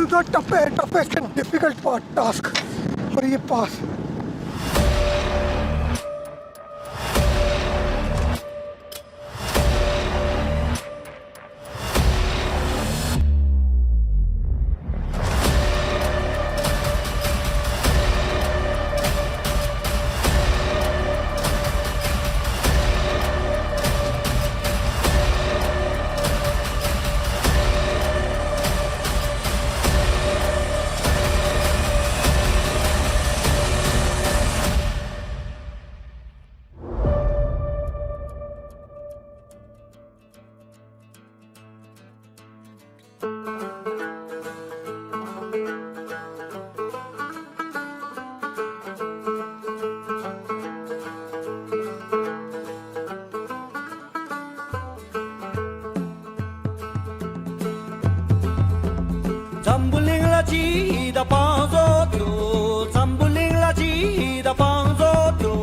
the toughest and difficult task for ये pass. Zambuling la chi da panzo tyo, zambuling la chi da panzo tyo,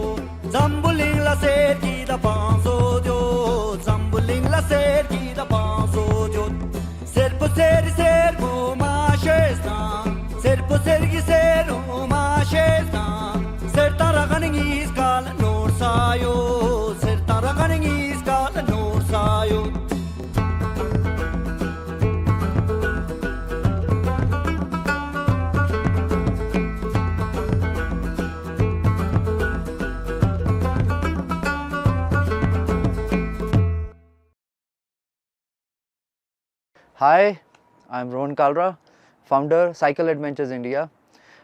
zambuling la ser ki da panzo tyo, zambuling la ser ki da panzo tyo. Ser po ma shesta, ser po ma shesta, ser taraganing iskal nor sayo, ser taraganing iskal nor sayo. Hi, I'm Rohan Kalra, founder Cycle Adventures India.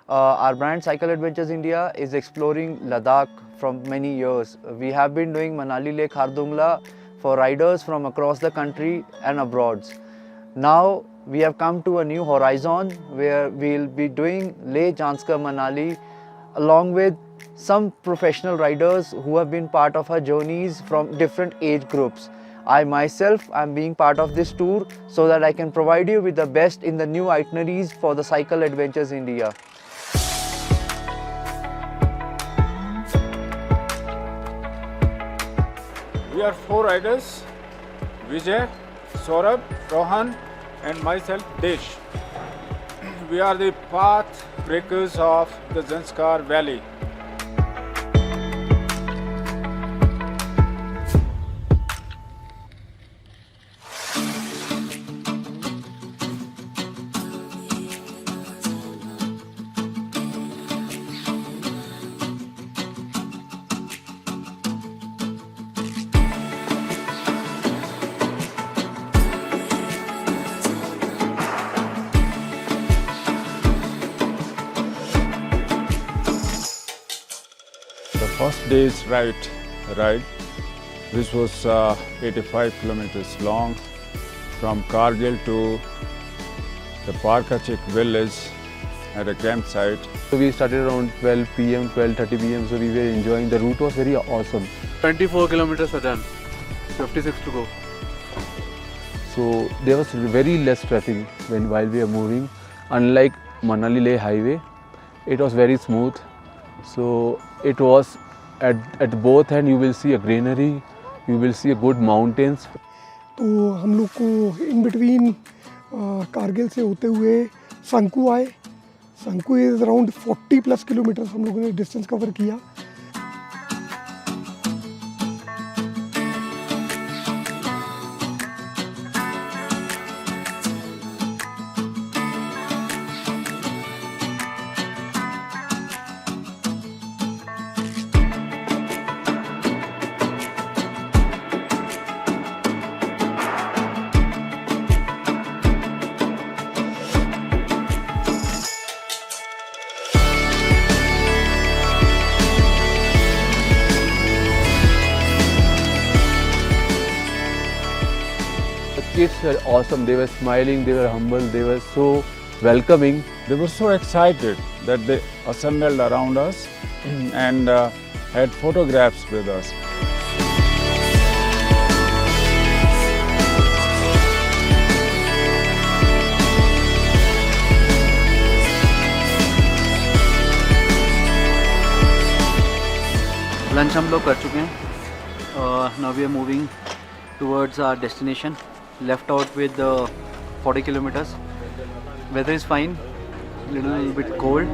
Our brand Cycle Adventures India is exploring Ladakh from many years. We have been doing Manali Leh Khardungla for riders from across the country and abroad. Now we have come to a new horizon where we'll be doing Leh Zanskar Manali along with some professional riders who have been part of our journeys from different age groups. I myself am being part of this tour so that I can provide you with the best in the new itineraries for the Cycle Adventures India. We are 4 riders, Vijay, Saurabh, Rohan and myself Desh. We are the path breakers of the Zanskar Valley. The first day's ride, which was 85 kilometers long, from Kargil to the Parkachik village at a campsite. So we started around 12 p.m., 12:30 p.m. So we were enjoying. The route was very awesome. 24 kilometers are done, 56 to go. So there was very less traffic while we were moving. Unlike Manali Leh highway, it was very smooth. So it was at both end you will see a greenery, you will see a good mountains. तो हम लोग को in between Kargil से होते हुए संकू आए. Sanku is around 40+ kilometre हम लोगों ने डिस्टेंस कवर किया. Kids were awesome. They were smiling, they were humble, they were so welcoming. They were so excited that they assembled around us and had photographs with us. Lunch हम लोग कर चुके हैं. Now we are moving towards our destination. Left out with 40 kilometers. Weather is fine, little bit cold.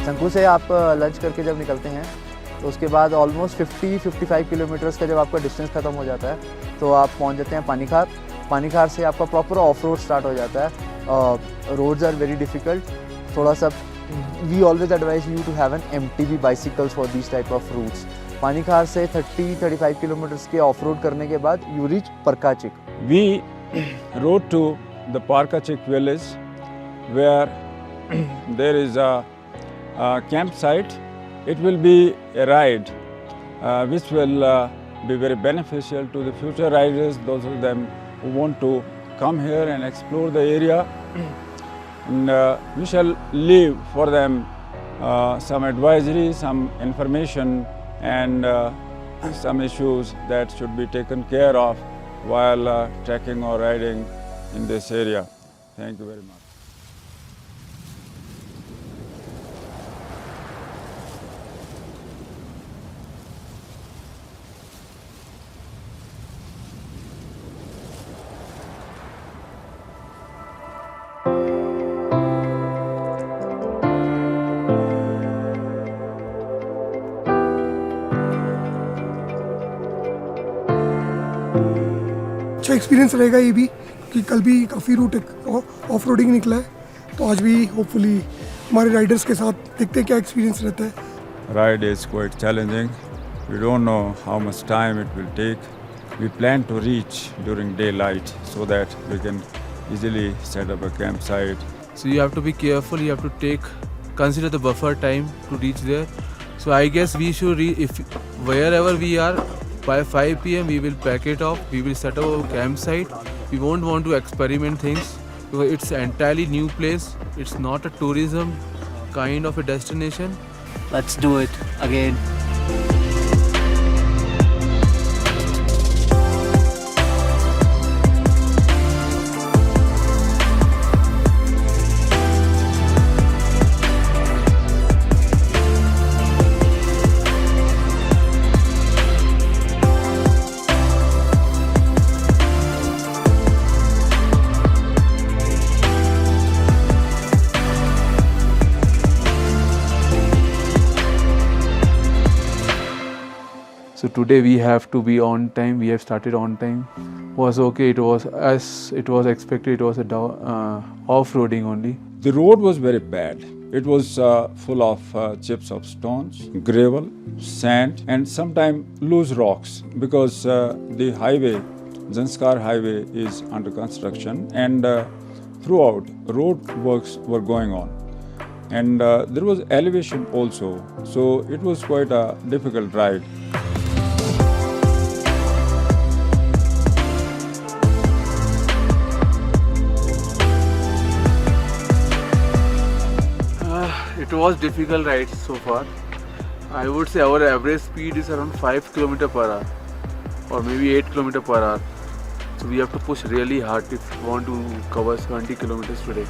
शंकु से आप lunch करके जब निकलते हैं तो उसके बाद ऑलमोस्ट 50-55 किलोमीटर्स का जब आपका डिस्टेंस ख़त्म हो जाता है तो आप पहुंच जाते हैं पानीखार। पानीखार से आपका प्रॉपर ऑफ रोड स्टार्ट हो जाता है। रोड्स आर वेरी डिफ़िकल्ट, थोड़ा सा we always advise you to have an MTB bicycles for this type of routes. Panikhar से 30-35 किलोमीटर्स के ऑफ रोड करने के बाद you reach Parkachik. We rode to the Parkachik village where there is a campsite. It will be a ride which will be very beneficial to the future riders, those of them who want to come here and explore the area. And we shall leave for them some advisory, some information and some issues that should be taken care of while trekking or riding in this area. Thank you very much. अच्छा experience रहेगा ये भी कि कल भी काफ़ी root off roading निकला है, तो आज भी होपफुली हमारे राइडर्स के साथ देखते हैं क्या एक्सपीरियंस रहता है। Ride is quite challenging. We don't know how much time it will take. We plan to reach during daylight so that we can easily set up a campsite. So you have to be careful. You have to consider the buffer time to reach there. So I guess we should if wherever we are by 5 p.m. we will pack it off. We will set up a campsite. We won't want to experiment things because it's an entirely new place. It's not a tourism kind of a destination. Let's do it again. So today we have to be on time. We have started on time. Was okay. It was as it was expected. It was a off-roading only. The road was very bad. It was full of chips of stones, gravel, sand, and sometimes loose rocks because the highway, Zanskar highway, is under construction, and throughout road works were going on, and there was elevation also. So it was quite a difficult ride. It was difficult ride so far. I would say our average speed is around 5 km per hour or maybe 8 km per hour. So we have to push really hard if we want to cover 20 kilometers today.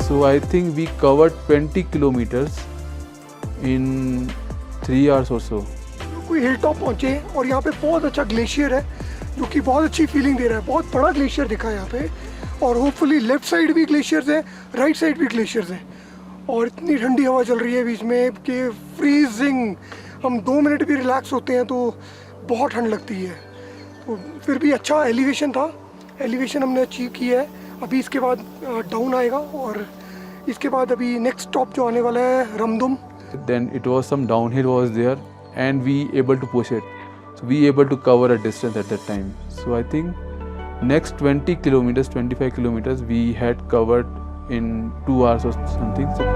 So I think we covered 20 kilometers in 3 hours or so. कोई hill top पहुँचे और यहाँ पे बहुत अच्छा glacier है जो कि बहुत अच्छी फीलिंग दे रहा है। बहुत बड़ा ग्लेशियर दिखा है यहाँ पे और होपफुली लेफ्ट साइड भी ग्लेशियर्स है, राइट साइड भी ग्लेशियर्स हैं और इतनी ठंडी हवा चल रही है बीच में कि फ्रीजिंग। हम 2 मिनट भी रिलैक्स होते हैं तो बहुत ठंड लगती है। तो फिर भी अच्छा एलिवेशन था, एलिवेशन हमने अचीव किया है। अभी इसके बाद डाउन आएगा और इसके बाद अभी नेक्स्ट स्टॉप जो आने वाला है रमदुम. Then it was some downhill was there, and we able to push it. So we able to cover a distance at that time. So I think next 20 kilometers, 25 kilometers we had covered in 2 hours or something. So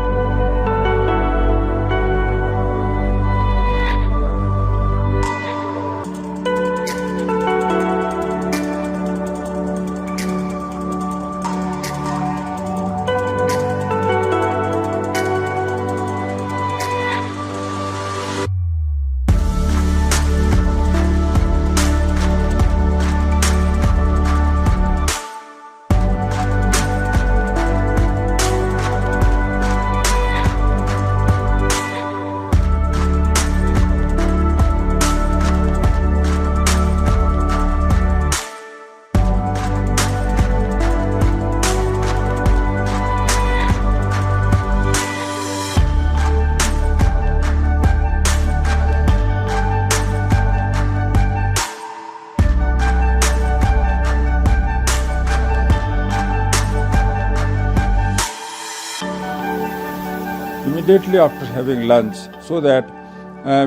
immediately after having lunch, so that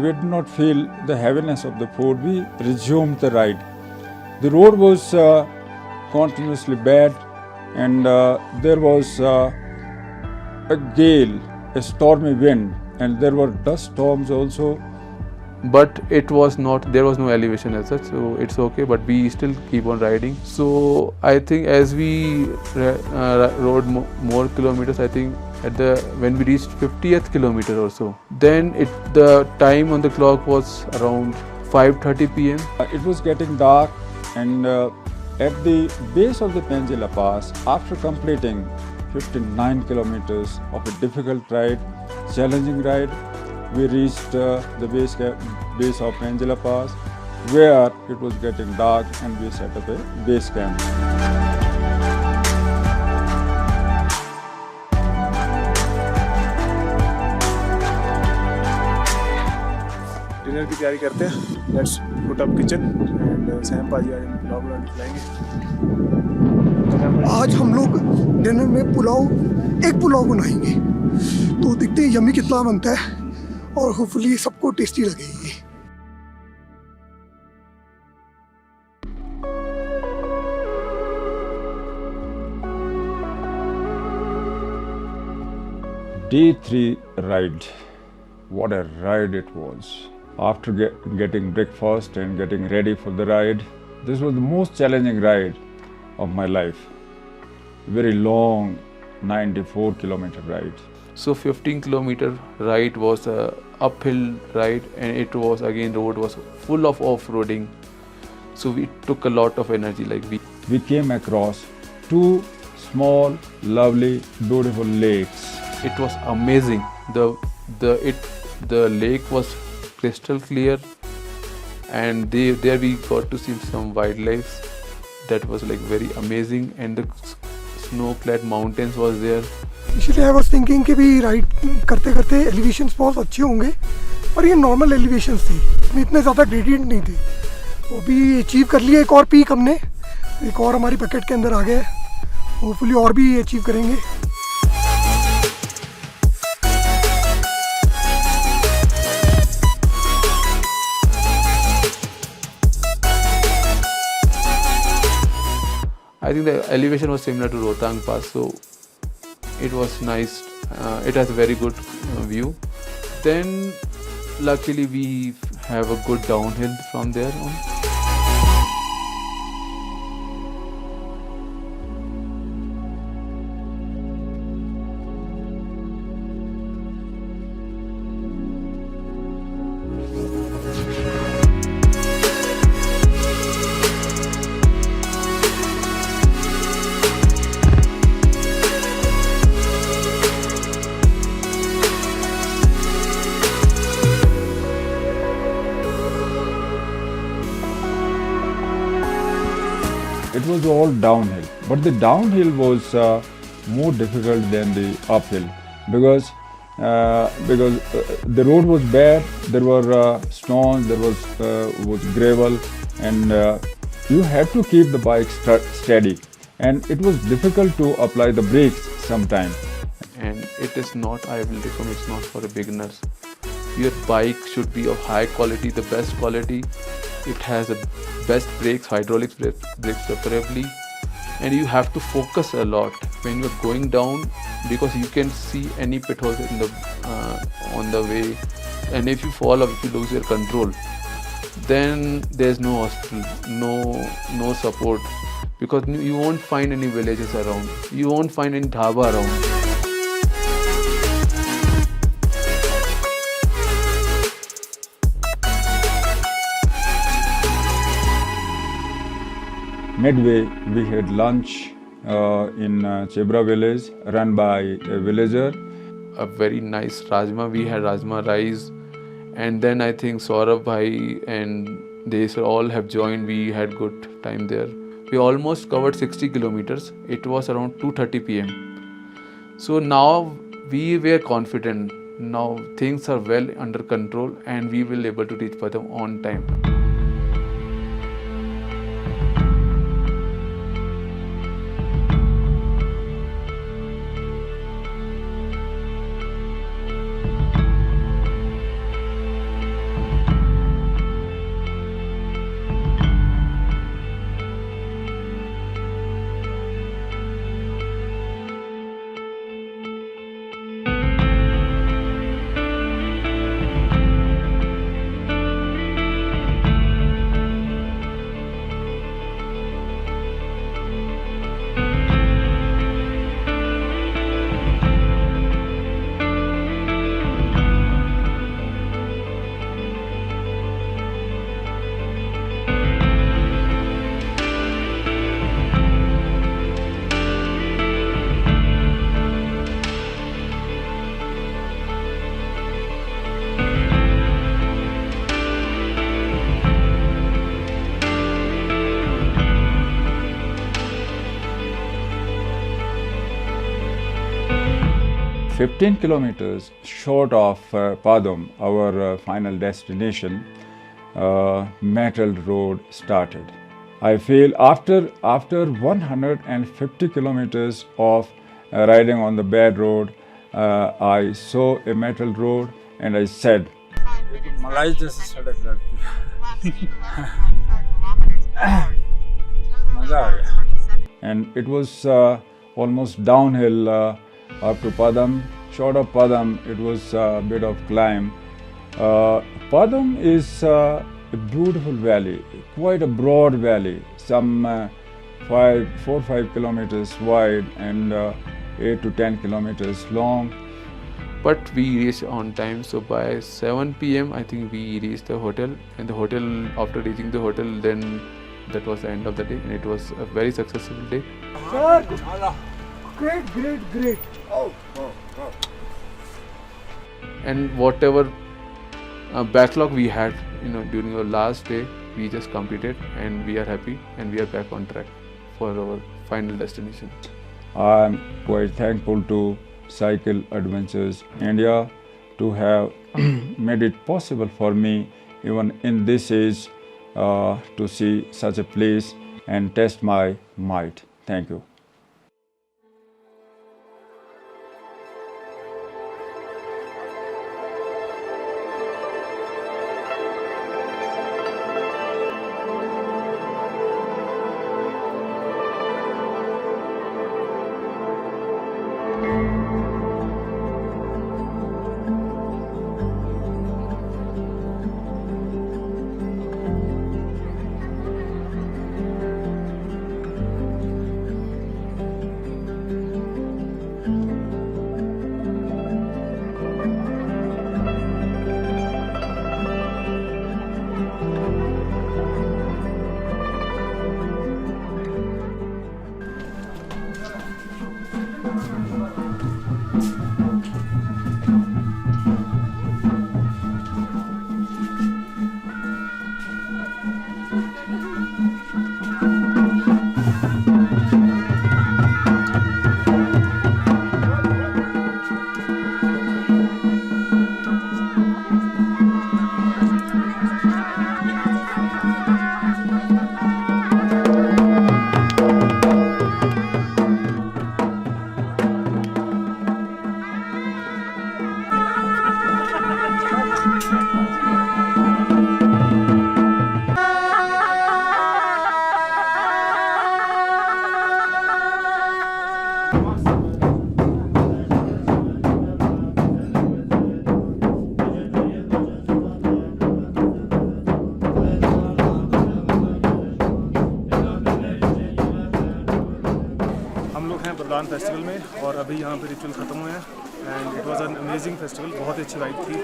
we did not feel the heaviness of the food, we resumed the ride. The road was continuously bad, and there was a gale, a stormy wind, and there were dust storms also. but it was not, there was no elevation as such, so it's okay, but we still keep on riding. So I think as we rode more kilometers, I think at the when we reached 50th kilometer or so, then the time on the clock was around 5:30 p.m. It was getting dark, and at the base of the Shinkula Pass, after completing 59 kilometers of a difficult ride, challenging ride, we reached the base of Shinkula Pass, where it was getting dark, and we set up a base camp. Dinner की तैयारी करते हैं. Let's put up kitchen and Sam पाजी आज पुलाव बनाने खिलाएंगे. आज हम लोग डिनर में एग पुलाव बनाएंगे. तो देखते हैं यम्मी कितना बनता है और होपफुली सबको टेस्टी लगेगी. Day 3 ride. What a ride it was. After getting breakfast and getting ready for the ride, this was the most challenging ride of my life. Very long 94 kilometer ride. So 15 kilometer ride was a uphill ride, and it was again, road was full of off-roading. So we took a lot of energy. We came across 2 small, lovely, beautiful lakes. It was amazing. The lake was crystal clear, and there we got to see some wildlife that was very amazing, and the snow-clad mountains was there. इसलिए I was thinking कि भी ride करते करते elevations बहुत अच्छे होंगे, और ये नॉर्मल एलिवेशंस थी, इतने ज़्यादा ग्रेडियंट नहीं थे. तो अभी अचीव कर लिया एक और पीक हमने, एक और हमारी पैकेट के अंदर आ गया. होपफुली और भी अचीव करेंगे. I think the elevation was similar to Rohtang Pass, so it was nice. It has a very good view. Then luckily we have a good downhill from there on. It was all downhill, but the downhill was more difficult than the uphill because the road was bad. There were stones, there was gravel, and you had to keep the bike steady. and it was difficult to apply the brakes sometimes. And it is not, I will recommend, it's not for beginners. Your bike should be of high quality, the best quality. It has the best brakes, hydraulic brakes preferably, and you have to focus a lot when you are going down, because you can see any pit holes in the on the way, and if you fall or if you lose your control, then there's no hospital, no support, because you won't find any villages around, you won't find any dhaba around. Midway, we had lunch in Chebra village, run by a villager. A very nice rajma, we had rajma rice, and then I think Saurabh bhai and they all have joined. We had good time there. We almost covered 60 kilometers. It was around 2:30 p.m. So now we were confident. Now things are well under control and we will able to reach Padum on time. – 15 kilometers short of Padum, our final destination, metal road started. I feel after 150 kilometers of riding on the bad road, I saw a metal road and I said, मलाई जैसे सड़क लगती है मजा आ गया. and it was almost downhill up to Padum. Short of Padum, it was a bit of climb. Padum is a beautiful valley, quite a broad valley, some 4 or 5 kilometers wide and 8 to 10 kilometers long. But we reached on time, so by 7 p.m. I think we reached the hotel, and the hotel, after reaching the hotel, then that was the end of the day, and it was a very successful day. Sir, great. And whatever backlog we had, during our last day, we just completed, and we are happy, and we are back on track for our final destination. I'm quite thankful to Cycle Adventures India to have made it possible for me, even in this age, to see such a place and test my might. Thank you. उड़ान festival में, और अभी यहाँ पे ritual ख़त्म हुए हैं and it was an amazing festival. बहुत ही अच्छी वाइब थी.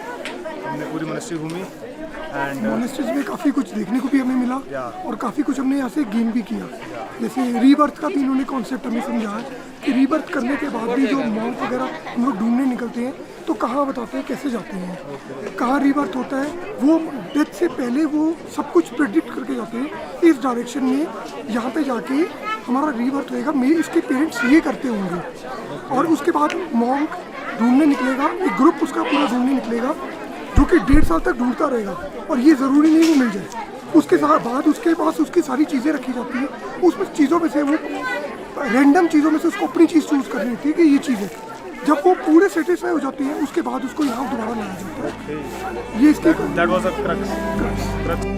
हमने पूरी मोनेस्ट्री घूमी एंड मोनेस्ट्रीज में काफ़ी कुछ देखने को भी हमें मिला Yeah. और काफ़ी कुछ हमने यहाँ से गेन भी किया. जैसे रीबर्थ का भी इन्होंने कॉन्सेप्ट हमें समझाया कि रीबर्थ करने के बाद भी जो मॉन्क वगैरह हम लोग ढूंढने निकलते हैं तो कहाँ बताते हैं कैसे जाते हैं, कहाँ रीबर्थ होता है, वो डेथ से पहले वो सब कुछ प्रेडिक्ट करके जाते हैं इस डायरेक्शन में. यहाँ पे जाके हमारा रीबर्थ होएगा, मेरे इसके पेरेंट्स ये करते होंगे, और उसके बाद मॉन्क ढूंढने निकलेगा, एक ग्रुप उसका पूरा ढूंढने निकलेगा जो कि 1.5 साल तक ढूंढता रहेगा, और ये ज़रूरी नहीं वो मिल जाए. उसके साथ बाद उसके पास उसकी सारी चीज़ें रखी जाती हैं, उसमें चीज़ों में से वो रैंडम चीज़ों में से उसको अपनी चीज़ चूज़ करनी होती है कि ये चीज़ है. जब वो पूरे सेटिस्फाई हो जाती है उसके बाद उसको यहाँ दोबारा लाया जाता है. ये इसकी दैट वाज अ क्रक्स.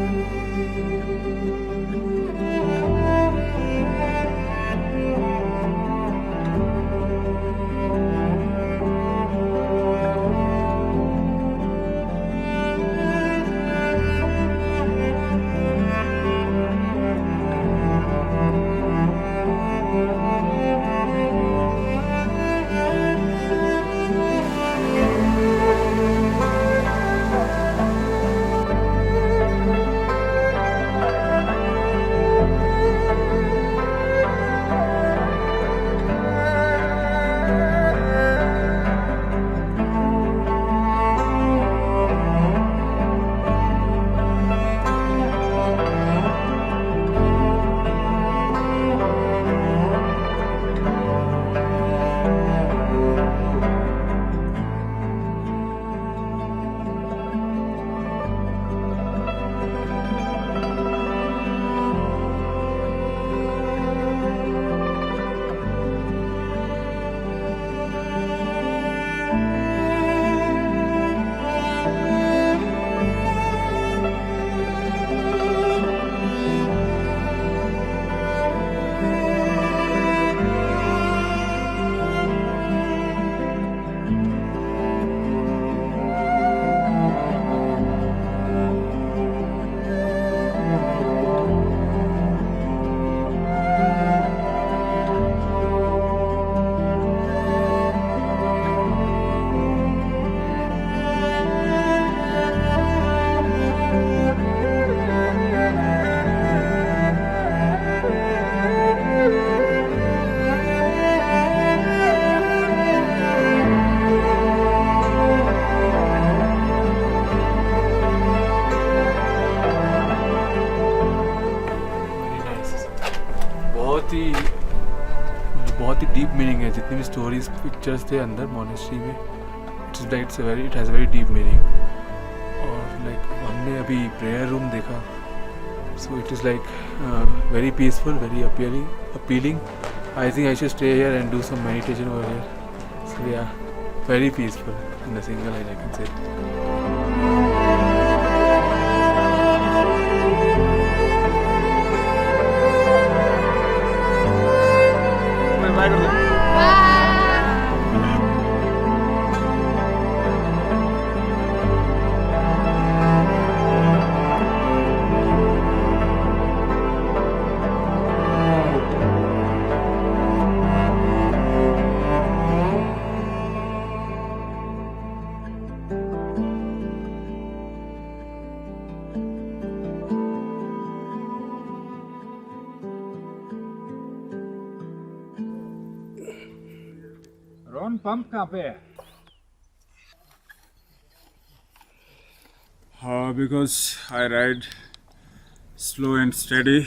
बहुत ही डीप मीनिंग है. जितनी भी स्टोरीज पिक्चर्स थे अंदर मोनेस्ट्री में, it has very deep meaning. और लाइक हमने अभी प्रेयर रूम देखा, so it is like very peaceful, very appealing. I think I should stay here and do some meditation over here. So yeah, very peaceful in a single line I can say. Bye कर दो. Rohan pump कहाँ पे है? Because I ride slow and steady.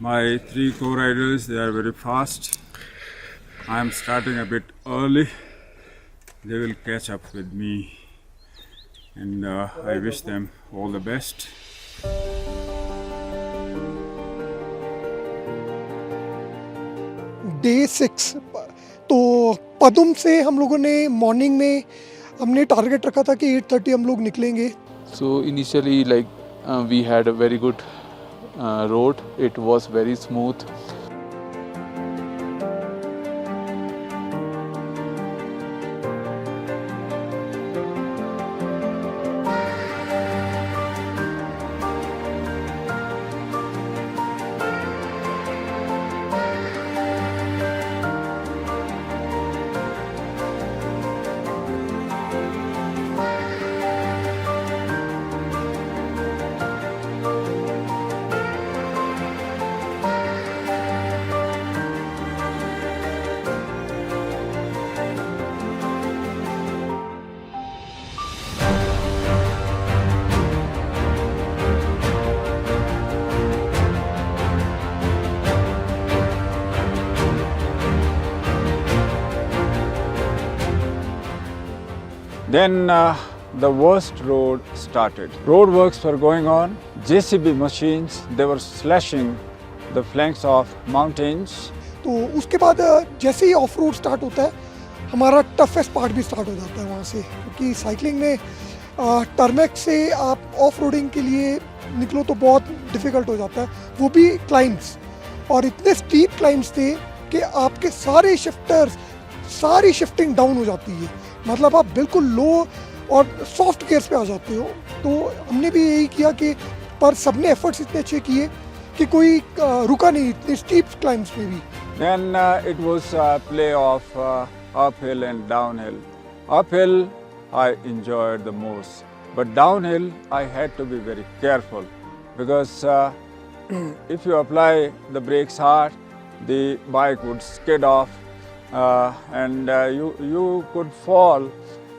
My 3 co-riders, they are very fast. I am starting a bit early. They will catch up with me, and I wish them all the best. Day 6 तो पदुम से हम लोगों ने morning में हमने target रखा था कि 8:30 हम लोग निकलेंगे. So initially, like we had a very good road. It was very smooth. Then the worst road started. Road works were going on. JCB machines, they were slashing the flanks of mountains. तो उसके बाद जैसे ही of road start होता है हमारा toughest part भी start हो जाता है वहाँ से, क्योंकि साइकिलिंग में टर्मेक से आप ऑफ रोडिंग के लिए निकलो तो बहुत डिफ़िकल्ट हो जाता है, वो भी क्लाइम्स, और इतने स्टीप क्लाइम्स थे कि आपके सारे शिफ्टर्स, सारी शिफ्टिंग डाउन हो जाती है, मतलब आप बिल्कुल लो और सॉफ्ट गियर्स पे आ जाते हो। तो हमने भी यही किया कि पर सबने एफर्ट्स इतने अच्छे किए कि कोई रुका नहीं इतने स्टीप क्लाइम्स में भी। Then it was a play of uphill and downhill. Uphill I enjoyed the most, but downhill I had to be very careful because if you apply the brakes hard, the bike would skid off and you could fall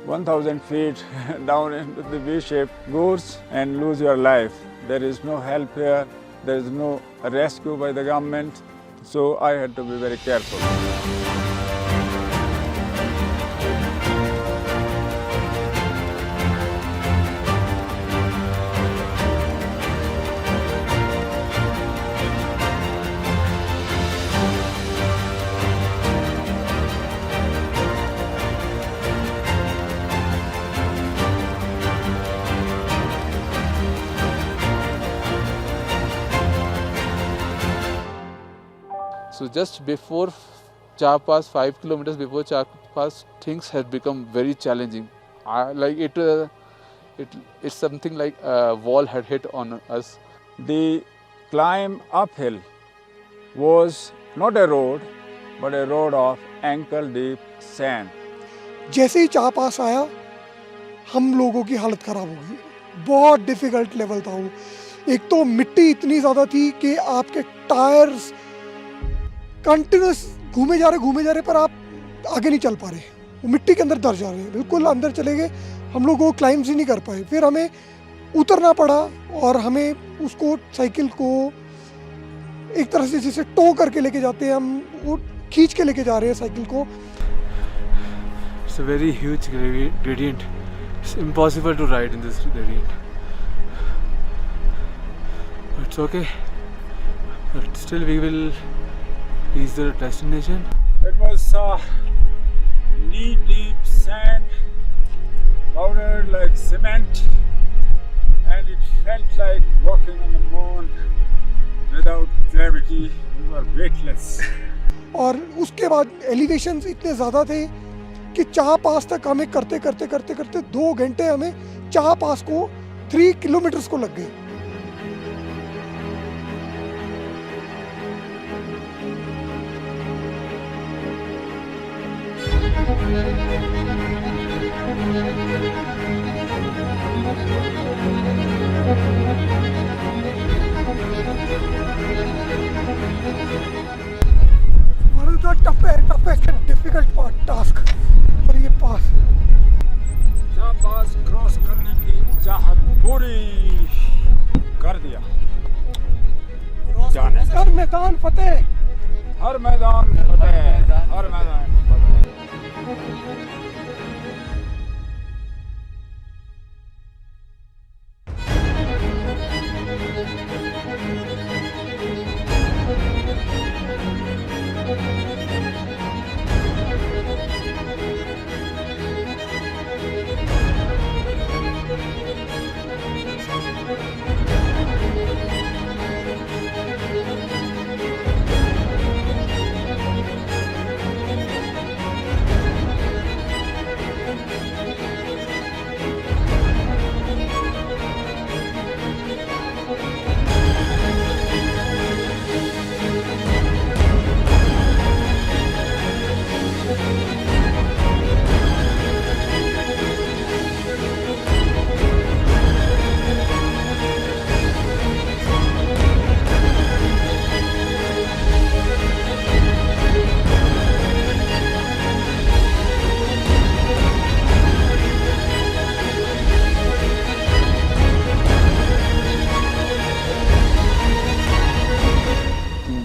1000 feet down into the V-shaped gorge and lose your life. There is no help here, there is no rescue by the government, so I had to be very careful. So just before Cha Pass, 5 kilometers before Cha Pass, things had become very challenging. It's something like a wall had hit on us. The climb uphill was not a road, but a road of ankle-deep sand. जैसे ही चाह पास आया हम लोगों की हालत ख़राब हो गई, बहुत डिफ़िकल्ट लेवल था वो। एक तो मिट्टी इतनी ज़्यादा थी कि आपके टायर्स कंटिन्यूस घूमे जा रहे पर आप आगे नहीं चल पा रहे, वो मिट्टी के अंदर दर जा रहे हैं, बिल्कुल अंदर चले गए, हम लोग वो क्लाइम्स ही नहीं कर पाए। फिर हमें उतरना पड़ा और हमें उसको साइकिल को एक तरह से जैसे टो करके लेके जाते हैं, हम वो खींच के लेके जा रहे हैं साइकिल को। It's a very huge gradient. It's impossible to ride in this gradient. It's okay, but still we will reach the destination. It was knee-deep sand, powdered like cement, and it felt like walking on the moon without gravity. You were weightless. और उसके बाद elevations इतने ज़्यादा थे कि चाह पास तक हमें करते 2 घंटे हमें चाह पास को 3 किलोमीटर्स को लग गए। What is the toughest and difficult task for ये पास? चाह पास क्रॉस करने की चाहत पूरी कर दिया। जाने हर मैदान फतेह। हर मैदान फतेह, हर मैदान फतेह।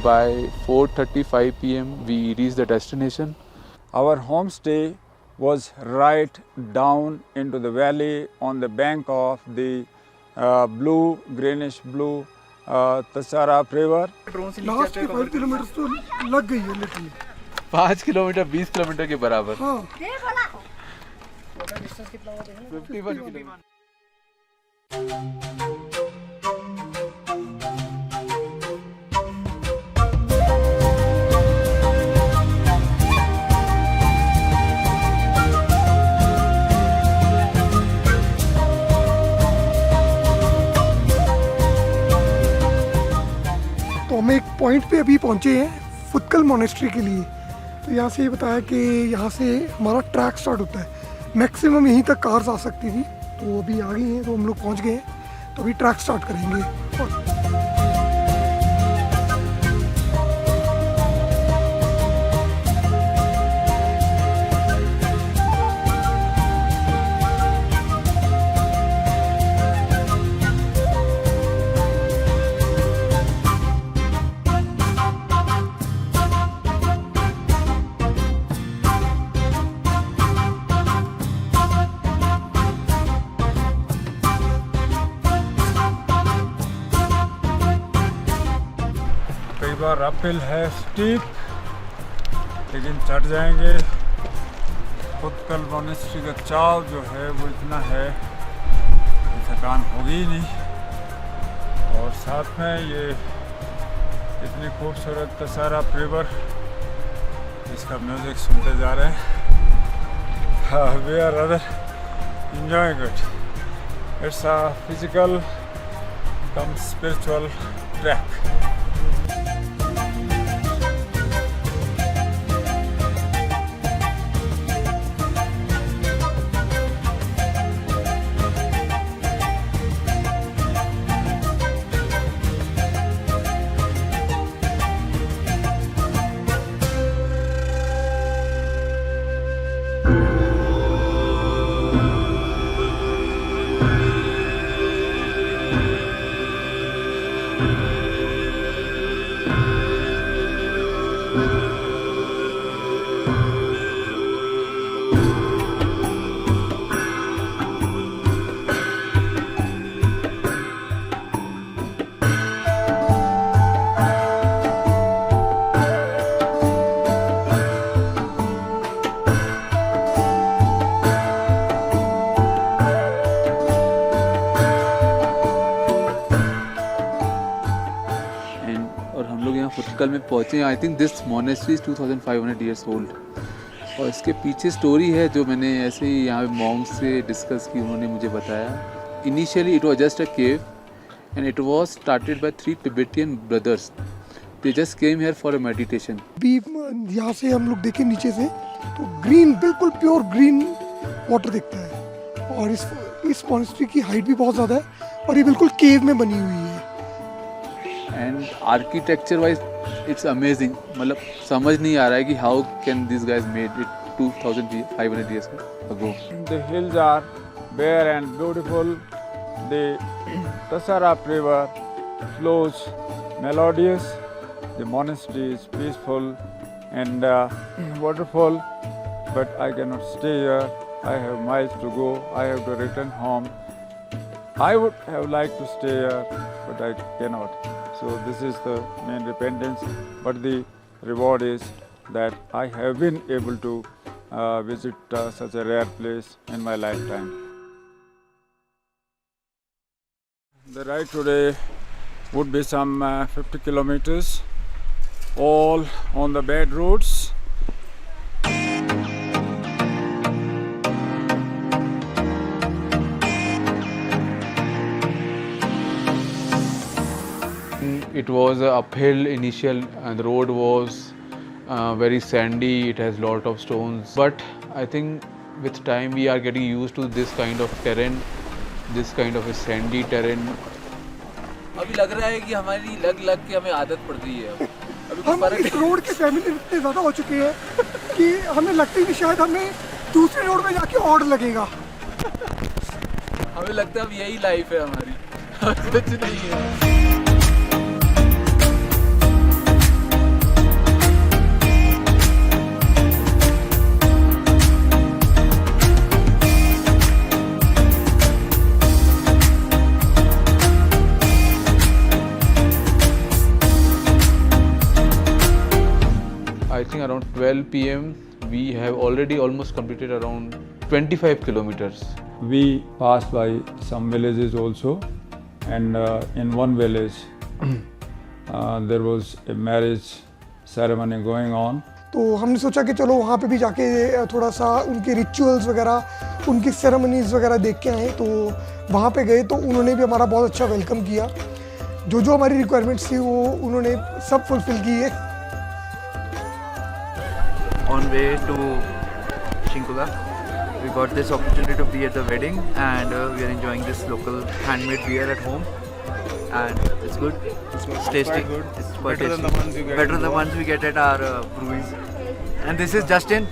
By 4:35 p.m. we reached the destination. Our homestay was right down into the valley on the bank of the blue, greenish blue Tasarap River. Last के 5 किलोमीटर तो लग गई है लिटरली 5 किलोमीटर 20 किलोमीटर के बराबर। हाँ 51 किलोमीटर। तो हम एक पॉइंट पे अभी पहुंचे हैं फुटकल मोनेस्ट्री के लिए। तो यहाँ से ये बताया कि यहाँ से हमारा ट्रैक स्टार्ट होता है, मैक्सिमम यहीं तक कार्स आ सकती थी। तो अभी आ गई हैं, तो हम लोग पहुँच गए हैं, तो अभी ट्रैक स्टार्ट करेंगे। बार अपहिल है स्टीप, लेकिन चढ़ जाएंगे। फुटकल मोनेस्ट्री का चाव जो है वो इतना है कि थकान होगी ही नहीं। और साथ में ये इतनी खूबसूरत तसारप रिवर, इसका म्यूज़िक सुनते जा रहे हैं। We are other enjoying it. It's a physical come spiritual trek. Phuktal में पहुँचे। I think this monastery is 2500 years old. और इसके पीछे स्टोरी है जो मैंने ऐसे ही यहाँ मॉन्क से डिस्कस की, उन्होंने मुझे बताया। Initially it was just a cave and it was started by 3 Tibetan brothers. They just came here for a meditation. अभी यहाँ से हम लोग देखें नीचे से तो ग्रीन, बिल्कुल प्योर ग्रीन वाटर दिखता है। और इस मोनेस्ट्री की हाइट भी बहुत ज़्यादा है और ये बिल्कुल केव में बनी हुई है। And architecture wise it's amazing. मतलब समझ नहीं आ रहा है कि how can this guys made it 2500 years ago. The hills are bare and beautiful. The Tasarap River flows melodious. The monastery is peaceful and wonderful, but I cannot stay here. I have miles to go. I have to return home. I would have liked to stay here, but I cannot. So this is the main repentance, but the reward is that I have been able to visit such a rare place in my lifetime. The ride today would be some 50 kilometers, all on the bad roads. It was uphill initial and the road was very sandy. It has lot of stones, but I think with time we are getting used to this kind of terrain, this kind of a sandy terrain. अभी लग रहा है कि हमारी लग के हमें आदत पड़ गई है। अभी हम इस रोड के फैमिली इतने ज़्यादा हो चुके हैं कि हमें लगता है कि शायद हमें दूसरे रोड में जाके और लगेगा। हमें लगता है अब यही लाइफ है हमारी, कुछ नहीं है। I think around 12 p.m. we have already almost completed around 25 kilometers. We passed by some villages also, and in one village there was a marriage ceremony going on. तो हमने सोचा कि चलो वहाँ पे भी जाके थोड़ा सा उनके रिचुअल्स वगैरह, उनकी सेरेमनीज वगैरह देख के आए। तो वहाँ पे गए तो उन्होंने भी हमारा बहुत अच्छा वेलकम किया। जो जो हमारी रिक्वायरमेंट्स थी वो उन्होंने सब फुलफिल की है। On way to Shinkula, we got this opportunity to be at the wedding, and we are enjoying this local handmade beer at home, and it's good. It's tasty. Quite good. It's quite Better than tasty. the ones you get Better in than the ones we get at our breweries. And this is Justin.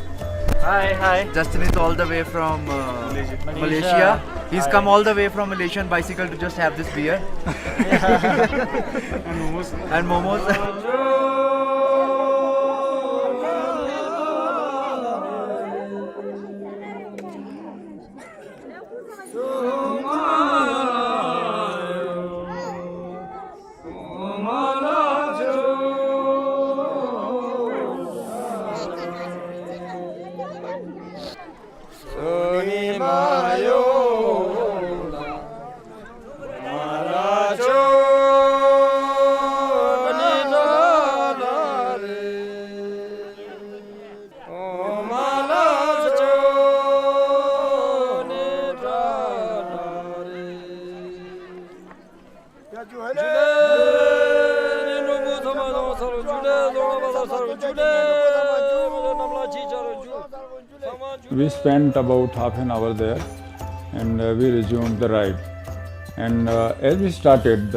Hi. Justin is all the way from Malaysia. He's come all the way from Malaysia on bicycle to just have this beer. And momos. We spent about half an hour there, and we resumed the ride. And as we started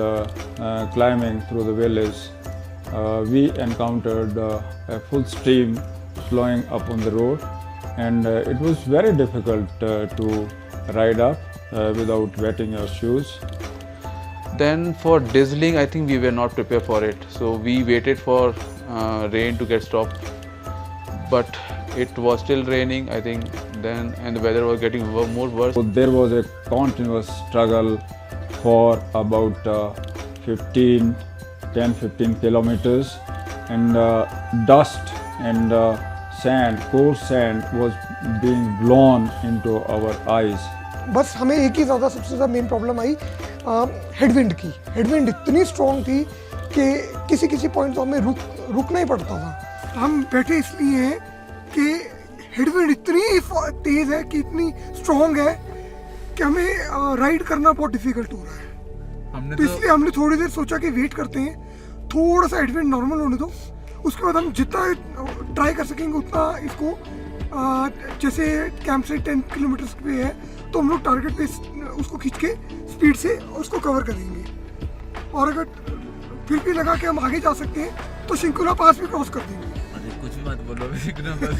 climbing through the village, we encountered a full stream flowing up on the road, and it was very difficult to ride up without wetting your shoes. Then for drizzling, I think we were not prepared for it. So we waited for rain to get stopped, but it was still raining, I think, then, and the weather was getting more worse. So there was a continuous struggle for about 10-15 kilometers, and dust and sand, coarse sand was being blown into our eyes. बस हमें एक ही ज़्यादा सबसे ज़्यादा main problem आई headwind की। Headwind इतनी strong थी कि किसी किसी पॉइंट तो हमें रुकना ही पड़ता था। हम बैठे इसलिए हैं कि हेडविंड इतनी तेज़ है, कि इतनी स्ट्रॉन्ग है कि हमें राइड करना बहुत डिफिकल्ट हो रहा है। तो इसलिए हमने थोड़ी देर सोचा कि वेट करते हैं, थोड़ा सा हेडविंड नॉर्मल होने दो, उसके बाद हम जितना ट्राई कर सकेंगे उतना इसको, जैसे कैंप से 10 किलोमीटर पे है तो हम लोग टारगेट पे उसको खींच के स्पीड से उसको कवर करेंगे। और अगर फिर भी लगा कि हम आगे जा सकते हैं तो शिंकुला पास भी क्रॉस कर देंगे। कुछ भी मत बोलो, शिंकुला पास।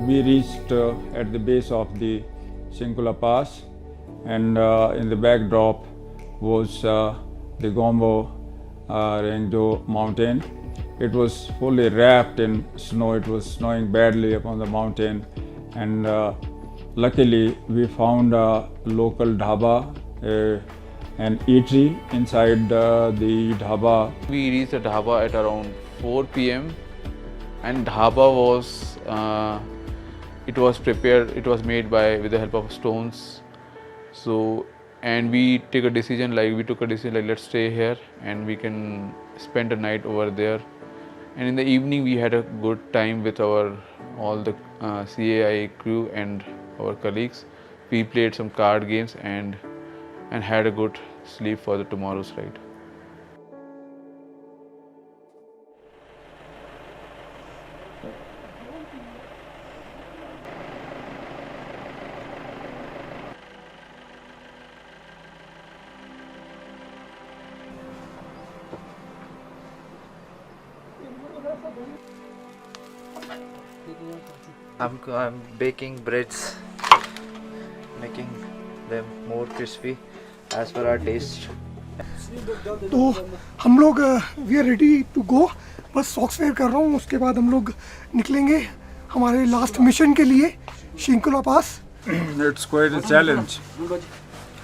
We reached at the base of the Shinkula Pass, and in the backdrop was the Gombo Rangdo mountain. It was fully wrapped in snow. It was snowing badly upon the mountain, and luckily we found a local dhaba, an eatery inside the dhaba. We reached the dhaba at around 4 p.m. and dhaba was it was prepared, it was made with the help of stones. So, and we took a decision like let's stay here and we can spend a night over there. And in the evening we had a good time with all the CAI crew and our colleagues. We played some card games and had a good sleep for the tomorrow's ride. I'm baking breads, making them more crispy as per our taste. तो हम लोग we are ready to go, बस socks where कर रहा हूँ, उसके बाद हम लोग निकलेंगे हमारे लास्ट मिशन के लिए, शिंकुला पास. It's quite a challenge,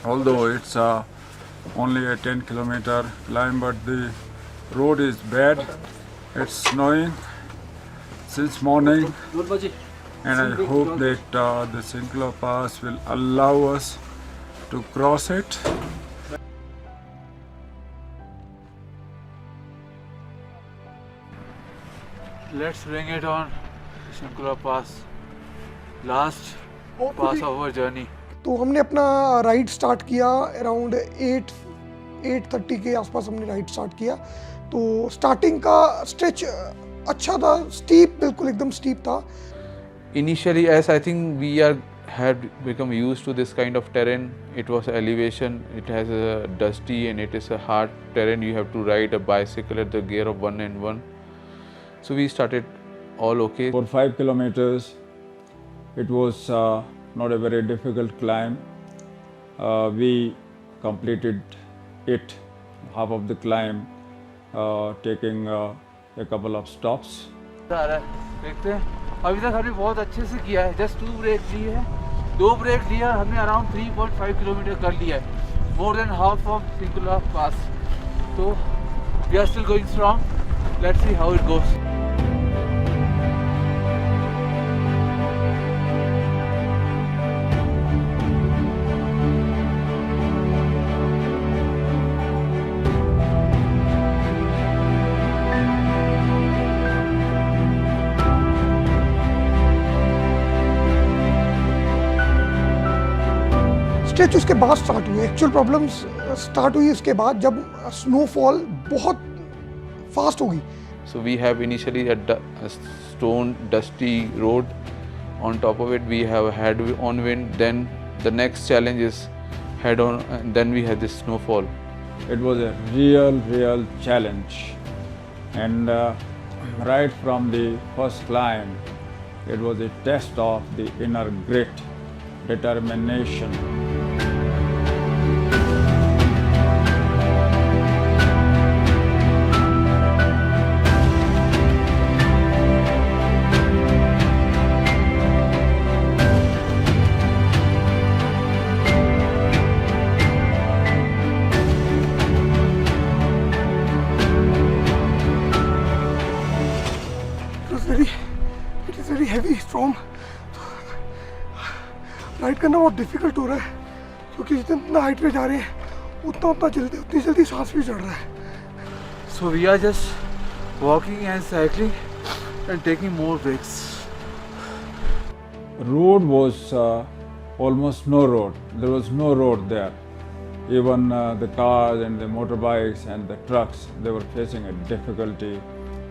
although it's only a 10-kilometer climb, but the road is bad. It's snowing since morning, and I hope that the Shinkula Pass will allow us to cross it. Let's bring it on, Shinkula Pass. Last pass of our journey. तो हमने अपना ride start किया around 8:30 के आसपास हमने ride start किया. तो starting का स्ट्रेच अच्छा था, स्टीप, बिल्कुल एकदम स्टीप था. Initially, as I think we had become used to this kind of terrain, it was elevation, it has a dusty and it is a hard terrain. You have to ride a bicycle at the gear of 1 and 1. So we started all okay. For 5 kilometers, it was not a very difficult climb. We completed it, half of the climb, taking a couple of stops. देखते हैं, अभी तक हमने बहुत अच्छे से किया है. जस्ट 2 ब्रेक लिए हैं, 2 ब्रेक लिया, हमने अराउंड 3.5 किलोमीटर कर लिया है, more than half of Shinkula pass. तो we are still going strong. Let's see how it goes. Stretch उसके बाद स्टार्ट हुई. एक्चुअल प्रॉब्लम्स स्टार्ट हुई उसके बाद, जब स्नोफॉल बहुत फास्ट होगी. So we have initially a stone dusty road. On top of it we have had on wind. Then the next challenge is head on, and then we had this snowfall. It was a real challenge, and right from the first climb, it was a test of the inner grit, determination. It is very heavy storm. Ride करना बहुत difficult हो रहा है, क्योंकि जितना height पे जा रहे हैं उतनी जल्दी सांस भी चढ़ रहा है. So we are just walking and cycling and taking more breaks. Road was almost no road. There was no road there. Even the cars and the motorbikes and the trucks, they were facing a difficulty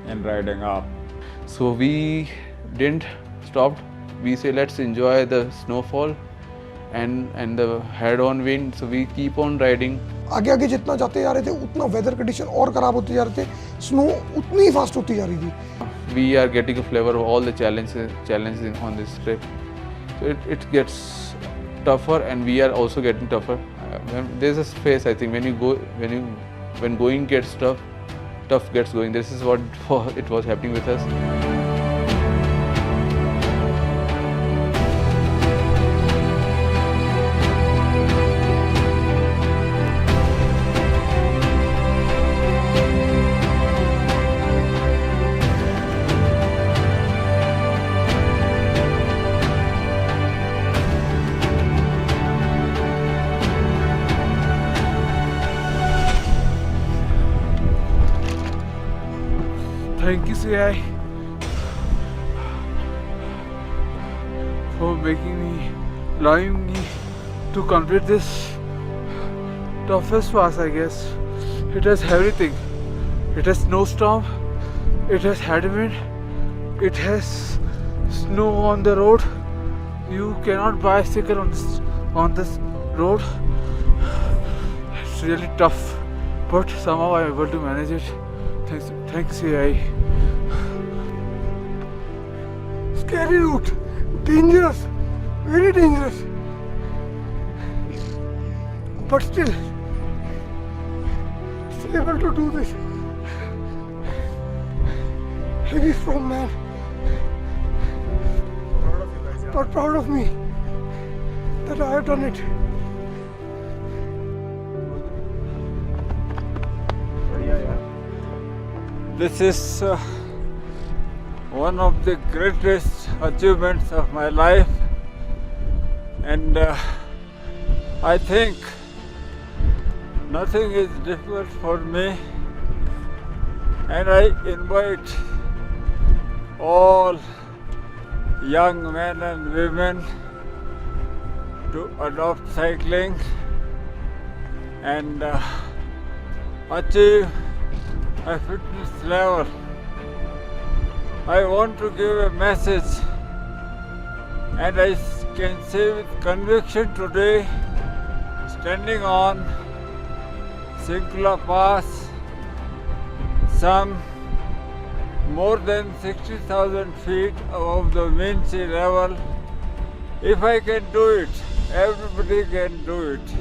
in riding up. So we didn't stop. We say let's enjoy the snowfall and the head-on wind. So we keep on riding. आगे जितना जाते जा रहे थे उतना weather condition और ख़राब होते जा रहे थे, स्नो उतनी ही फास्ट होती जा रही थी. We are getting a flavor of all the challenges on this trip. So it gets tougher and we are also getting tougher. There's a phase, I think, when going gets tough gets going. This is what it was happening with us. Thank you, CI, for allowing me to complete this toughest pass, I guess. It has everything. It has snowstorm, it has headwind, it has snow on the road. You cannot bicycle on this road. It's really tough, but somehow I'm able to manage it. Thanks, CI. scary route, dangerous, very dangerous. But still able to do this. Heavy strong man. Proud of you guys. Yeah. But proud of me that I have done it. This is one of the greatest achievements of my life, and I think nothing is difficult for me, and I invite all young men and women to adopt cycling and achieve a fitness level. I want to give a message, and I can say with conviction today, standing on Shinkula Pass, some more than 60,000 feet above the mean sea level. If I can do it, everybody can do it.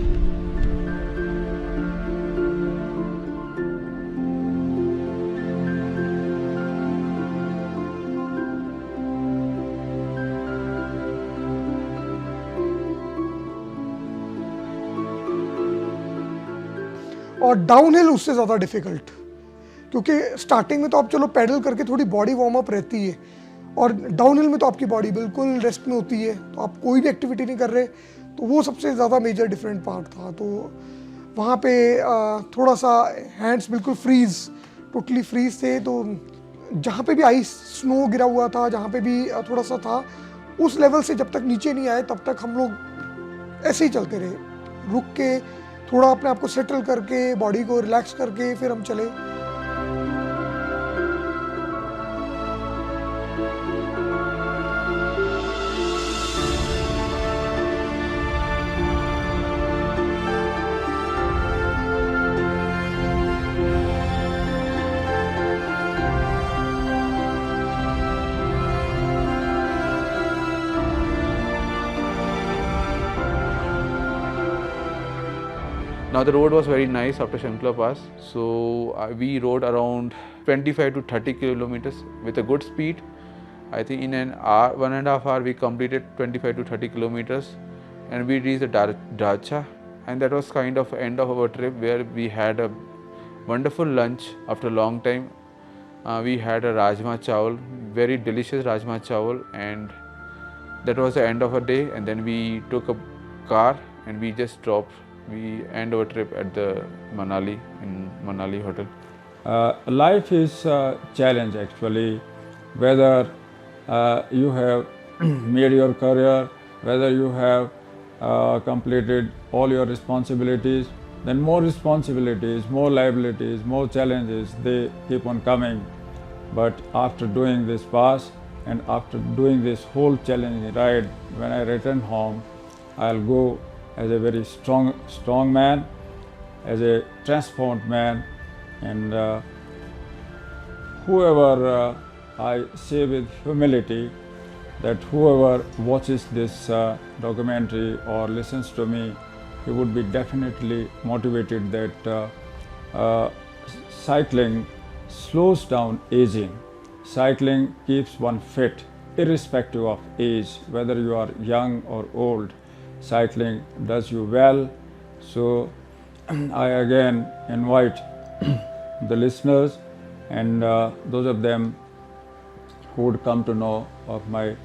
और downhill उससे ज़्यादा difficult, क्योंकि starting में तो आप चलो pedal करके थोड़ी बॉडी वार्म अप रहती है, और डाउनहिल में तो आपकी बॉडी बिल्कुल रेस्ट में होती है, तो आप कोई भी एक्टिविटी नहीं कर रहे, तो वो सबसे ज़्यादा मेजर डिफरेंट पार्ट था। तो वहाँ पे थोड़ा सा हैंड्स बिल्कुल टोटली फ्रीज थे, तो जहाँ पे भी आइस स्नो गिरा हुआ था, जहाँ पे भी थोड़ा सा था, उस लेवल से जब तक नीचे नहीं आए तब तक हम लोग ऐसे ही चलते रहे, रुक के थोड़ा अपने आप को सेटल करके, बॉडी को रिलैक्स करके फिर हम चले। Now the road was very nice after Shinkula Pass, so we rode around 25 to 30 kilometers with a good speed. I think in an hour, 1.5 hours we completed 25 to 30 kilometers, and we reached the Dacha, and that was kind of end of our trip, where we had a wonderful lunch after a long time. We had a Rajma Chawal, very delicious Rajma Chawal, and that was the end of our day. And then we took a car and we just dropped. We end our trip at the Manali hotel. Life is a challenge actually, whether you have made your career, whether you have completed all your responsibilities, then more responsibilities, more liabilities, more challenges, they keep on coming. But after doing this pass and after doing this whole challenging ride, when I return home, I'll go as a very strong man, as a transformed man, and whoever I say with humility that whoever watches this documentary or listens to me, he would be definitely motivated that cycling slows down aging. Cycling keeps one fit irrespective of age, whether you are young or old. Cycling does you well. So I again invite the listeners and those of them who would come to know of my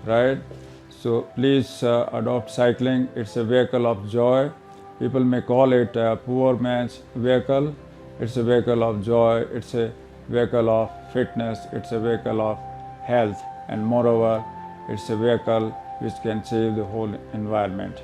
ride. So please adopt cycling. It's a vehicle of joy. People may call it a poor man's vehicle. It's a vehicle of joy. It's a vehicle of fitness. It's a vehicle of health. And moreover, it's a vehicle which can save the whole environment.